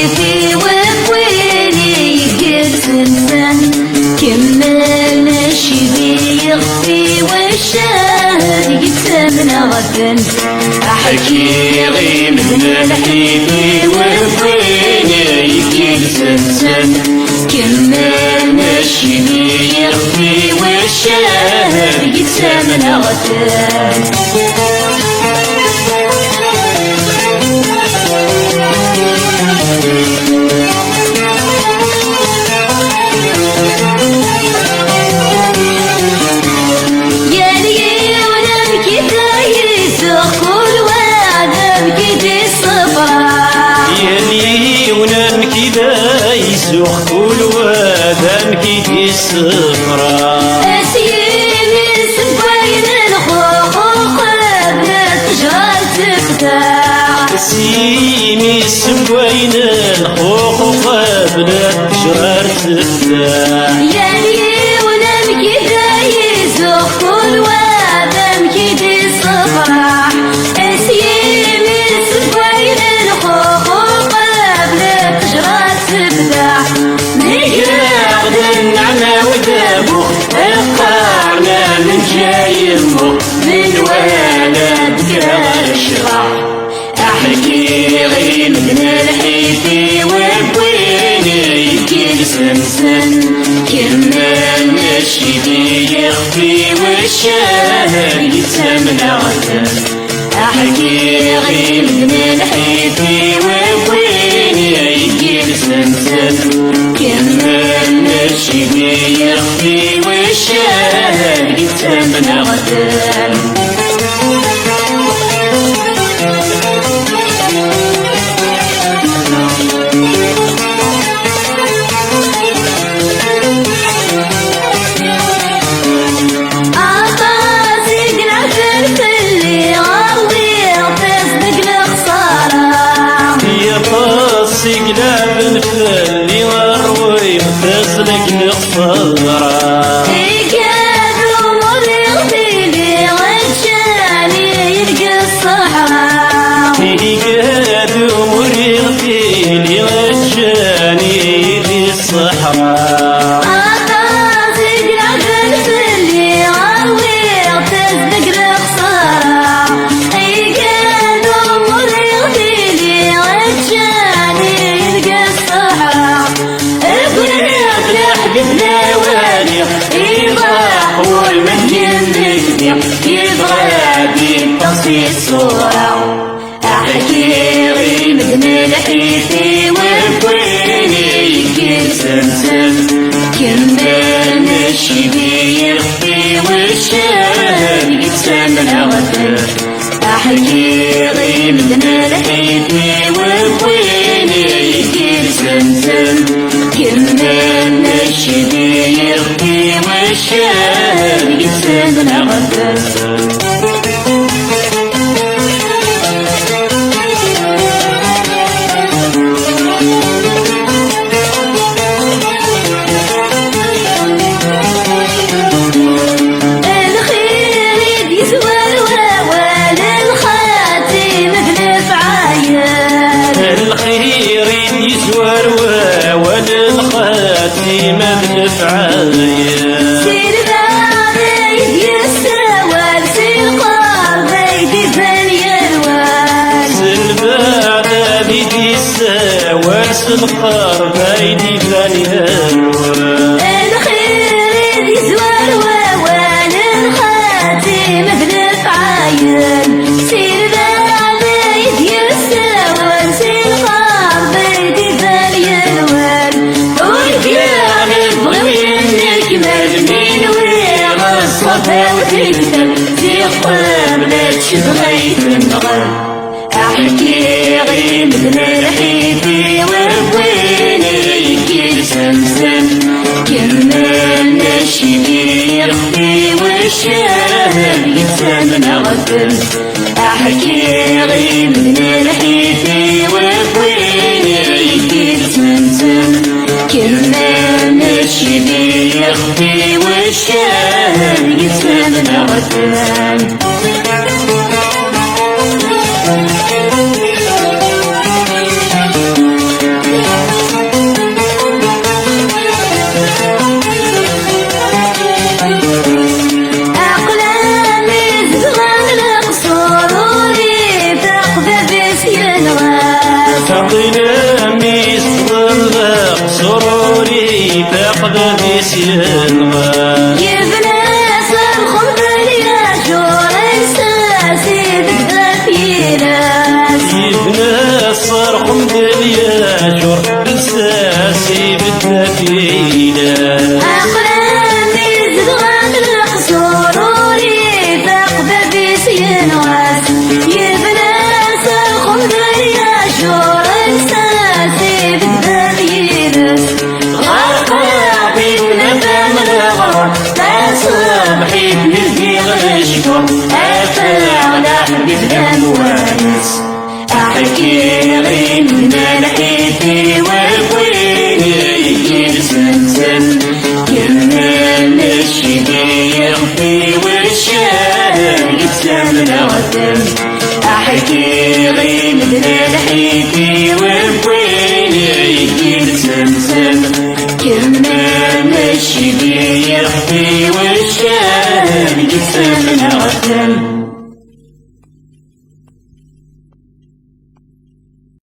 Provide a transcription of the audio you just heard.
الحيفي وبويني يقسم كملنا الشبي يخفي والشاهد يقسمنا غدا أحكي غي من الحيفي وبويني يقسم كملنا الشبي يخفي والشاهد يقسمنا غدا يسوق كل وادم كي الصفرا أسيني سبين الخوخ قبل تجار تفتح أسيني سبين الخوخ قبل تجار تفتح يعني ولم كذا يسوق كل وادم كي الصفرا أسيني سبين الخوخ قبل تجار تفتح من ولد قرار الشغار أحكي غي من الحيفي وبويني يقسم كملنا الشبي يخفي والشاهد يقسمنا غدا أحكي غي من الحيفي وبويني يقسم كملنا الشبي يخفي والشاهد يقسمنا غدا سقلاب فلي وروي تسلك الخضرا يقادوا مريضي غشاني يلقى الصحراء يقادوا مريضي غشاني يلقى الصحراء في الصورة أحكي غي من الحيفي وبويني يقسم كملنا الشبي يخفي والشاهد يقسمنا غدا أحكي غي من الحيفي وبويني يقسم كملنا الشبي يخفي والشاهد يقسمنا غدا ما بنفعايا سير بعيد يسوال سير قربيد فاليروال سير بعيد يسوال سير قربيد فاليروال الخير يزوال ووال الخاتم بنفعايا سير بعيد يسوال سير قربيد فاليروال في قبلة شبغيت النغر أحكي غي من الحيفي وبويني يقسم كملنا الشبي يخفي والشاهد يقسمنا غدا أحكي غي من الحيفي وبويني يقسم كملنا الشبي يخفي والشاهد يقسمنا غدا هذا بيسينغا يبنى صرخم بالياشور إحساسي بكذا في ناس يبنى الصرخ مدليا شور إحساسي